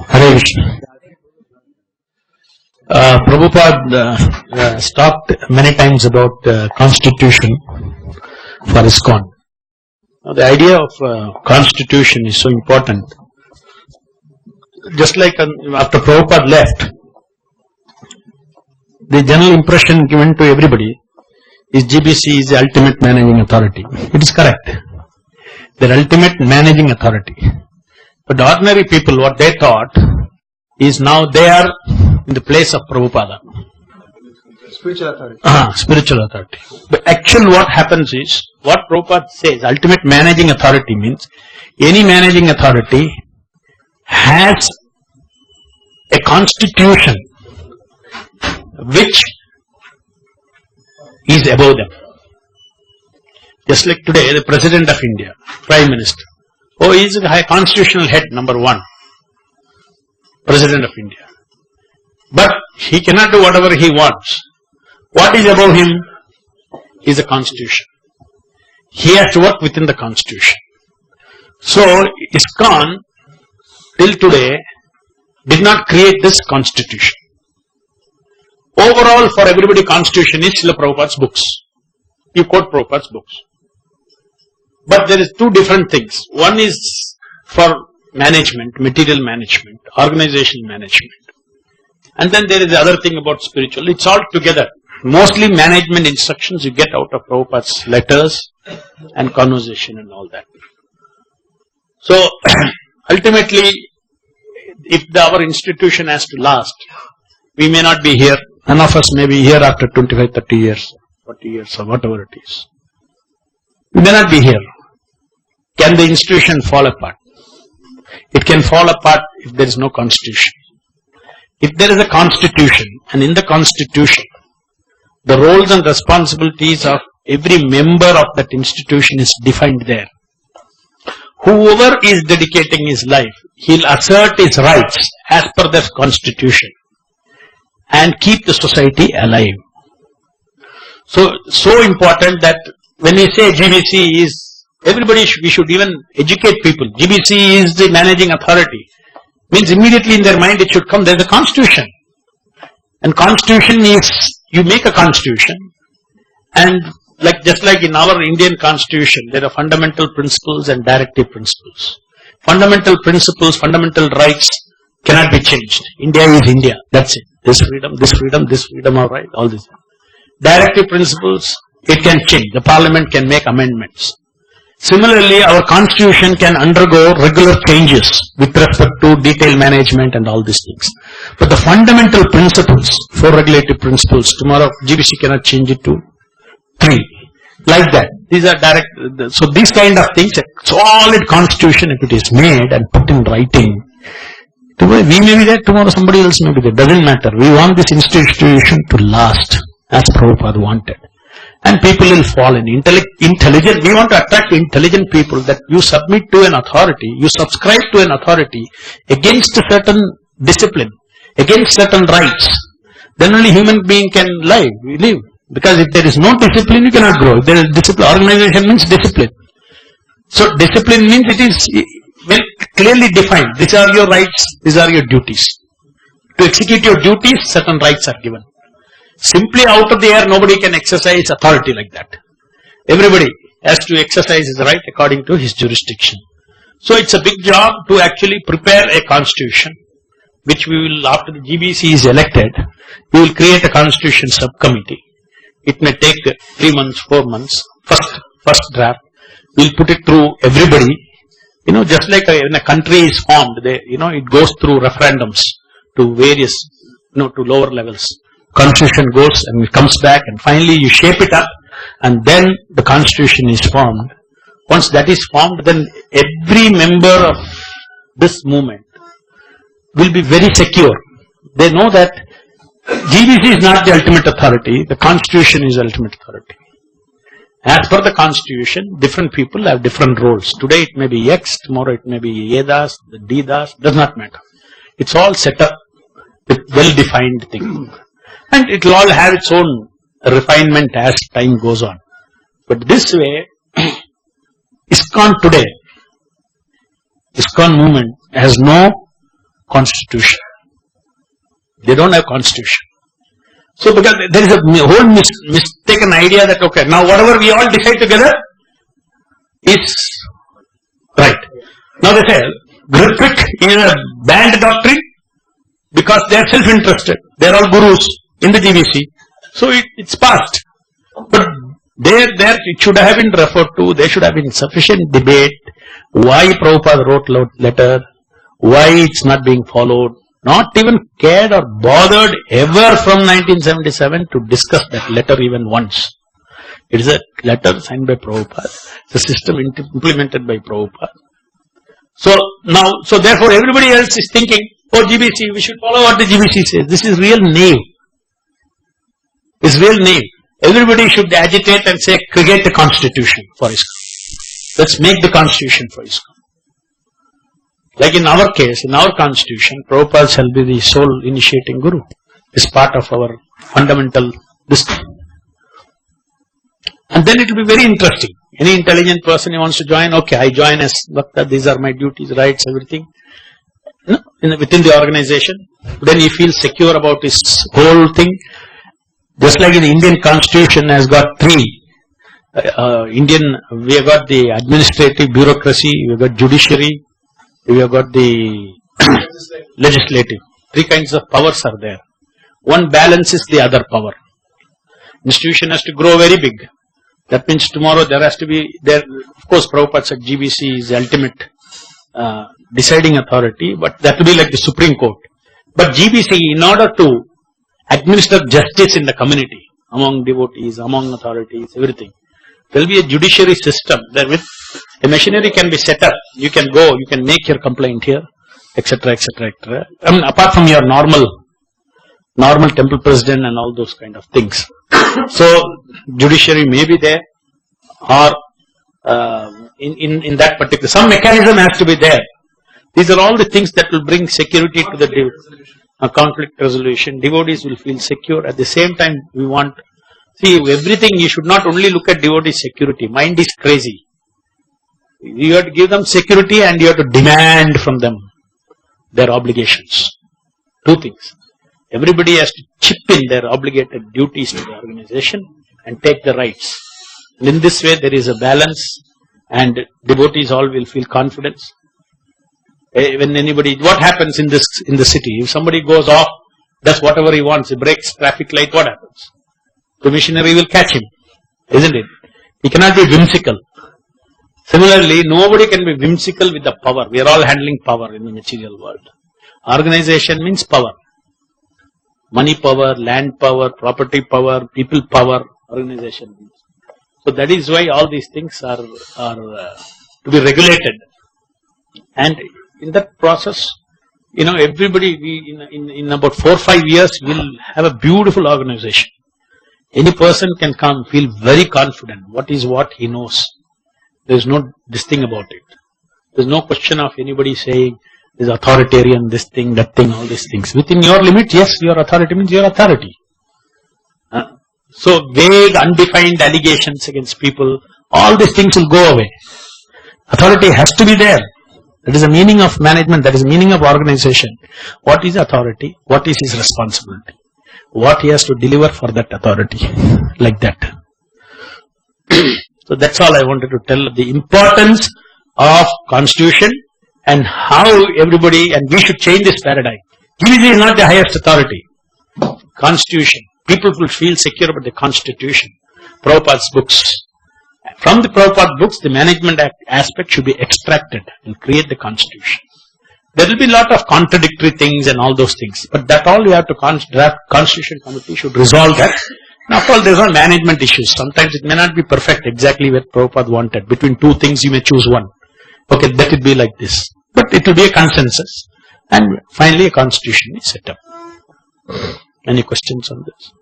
Hare Krishna. Prabhupada talked many times about constitution for ISKCON. Now, the idea of constitution is so important. Just like after Prabhupada left, the general impression given to everybody is GBC is the ultimate managing authority. It is correct. The ultimate managing authority. But ordinary people, what they thought is now they are in the place of Prabhupada. Spiritual authority. Spiritual authority. But actually what happens is, what Prabhupada says, ultimate managing authority means, any managing authority has a constitution which is above them. Just like today, the President of India, Prime Minister, he is a constitutional head, number one, President of India. But he cannot do whatever he wants. What is above him is the Constitution. He has to work within the Constitution. So, ISKCON, till today, did not create this Constitution. Overall, for everybody, Constitution is Srila Prabhupada's books. You quote Prabhupada's books. But there is two different things. One is for management, material management, organization management. And then there is the other thing about spiritual. It's all together. Mostly management instructions you get out of Prabhupada's letters and conversation and all that. So, ultimately, if our institution has to last, we may not be here. None of us may be here after 25, 30 years, 40 years or whatever it is. We may not be here. Can the institution fall apart? It can fall apart if there is no constitution. If there is a constitution, and in the constitution, the roles and responsibilities of every member of that institution is defined there. Whoever is dedicating his life, he'll assert his rights as per the constitution and keep the society alive. So important that when we say GBC is, everybody we should even educate people. GBC is the managing authority. Means immediately in their mind it should come, there is a constitution. And constitution is, you make a constitution, and just like in our Indian constitution, there are fundamental principles and directive principles. Fundamental principles, fundamental rights cannot be changed. India is India, that's it. This freedom of right, all this. Directive principles, it can change. The parliament can make amendments. Similarly, our constitution can undergo regular changes with respect to detailed management and all these things. But the fundamental principles, 4 regulative principles, tomorrow GBC cannot change it to 3. Like that. These are direct, so these kind of things, a solid constitution if it is made and put in writing, today we may be there, tomorrow somebody else may be there, doesn't matter. We want this institution to last as Prabhupada wanted. And people will fall in intelligent. We want to attract intelligent people that you submit to an authority, you subscribe to an authority against a certain discipline, against certain rights. Then only human being can live. Because if there is no discipline, you cannot grow. If there is discipline, organization means discipline. So discipline means it is well clearly defined. These are your rights, these are your duties. To execute your duties, certain rights are given. Simply out of the air, nobody can exercise authority like that. Everybody has to exercise his right according to his jurisdiction. So it's a big job to actually prepare a constitution, which we will, after the GBC is elected, we will create a constitution subcommittee. It may take 3 months, 4 months, first draft. We'll put it through everybody. Just like when a country is formed, it goes through referendums to various, to lower levels. Constitution goes and it comes back and finally you shape it up and then the constitution is formed. Once that is formed, then every member of this movement will be very secure. They know that GBC is not the ultimate authority, the constitution is the ultimate authority. As per the constitution, different people have different roles. Today it may be X, tomorrow it may be A Das, D Das, does not matter. It's all set up with well-defined thing. And it will all have its own refinement as time goes on. But this way, ISKCON today, ISKCON movement has no constitution. They don't have constitution. So because there is a whole mistaken idea that okay, now whatever we all decide together is right. Now they say, Ritwik is a banned doctrine because they are self-interested. They are all gurus in the GBC. So it's passed. But there it should have been referred to, there should have been sufficient debate, why Prabhupada wrote letter, why it's not being followed, not even cared or bothered ever from 1977 to discuss that letter even once. It is a letter signed by Prabhupada. It's a system implemented by Prabhupada. So therefore everybody else is thinking, oh GBC, we should follow what the GBC says. This is real naive. It's real naive. Everybody should agitate and say, create the constitution for ISKCON. Let's make the constitution for ISKCON. Like in our case, in our constitution, Prabhupada shall be the sole initiating guru. It's part of our fundamental discipline. And then it will be very interesting. Any intelligent person who wants to join, okay, I join as Bhakta, these are my duties, rights, everything. No, within the organization. Then he feels secure about his whole thing. Just like in the Indian constitution has got three. We have got the administrative bureaucracy, we have got judiciary, we have got the legislative. Three kinds of powers are there. One balances the other power. Institution has to grow very big. That means tomorrow there has to be, of course Prabhupada said GBC is the ultimate deciding authority, but that will be like the Supreme Court. But GBC, in order to administer justice in the community, among devotees, among authorities, everything, there will be a judiciary system. Therewith, a machinery can be set up. You can go, you can make your complaint here, etc., etc., etc. I mean, apart from your normal temple president and all those kind of things. So, judiciary may be there, or in that particular, some mechanism has to be there. These are all the things that will bring security to the conflict resolution. Devotees will feel secure. At the same time, we want, see, everything, you should not only look at devotee security. Mind is crazy. You have to give them security and you have to demand from them their obligations. Two things. Everybody has to chip in their obligated duties to the organization and take the rights. And in this way, there is a balance and devotees all will feel confidence. When anybody, what happens in the city? If somebody goes off, does whatever he wants, he breaks traffic light, what happens? The missionary will catch him, isn't it? He cannot be whimsical. Similarly, nobody can be whimsical with the power. We are all handling power in the material world. Organization means power. Money power, land power, property power, people power, organization means. So that is why all these things are to be regulated. And in that process, everybody, in about 4 or 5 years, will have a beautiful organization. Any person can come, feel very confident. What is what he knows. There is no this thing about it. There is no question of anybody saying, this authoritarian, this thing, that thing, all these things. Within your limit, yes, your authority means your authority. So vague, undefined allegations against people, all these things will go away. Authority has to be there. That is the meaning of management, that is the meaning of organization. What is authority? What is his responsibility? What he has to deliver for that authority. Like that. So that's all I wanted to tell, the importance of constitution and how everybody, and we should change this paradigm. GBC is not the highest authority. Constitution. People will feel secure about the constitution. Prabhupada's books. From the Prabhupada books, the management aspect should be extracted and create the constitution. There will be a lot of contradictory things and all those things. But that all you have to draft constitution committee should resolve that. And after all, there are management issues. Sometimes it may not be perfect exactly what Prabhupada wanted. Between two things, you may choose one. Okay, let it be like this. But it will be a consensus. And finally, a constitution is set up. Any questions on this?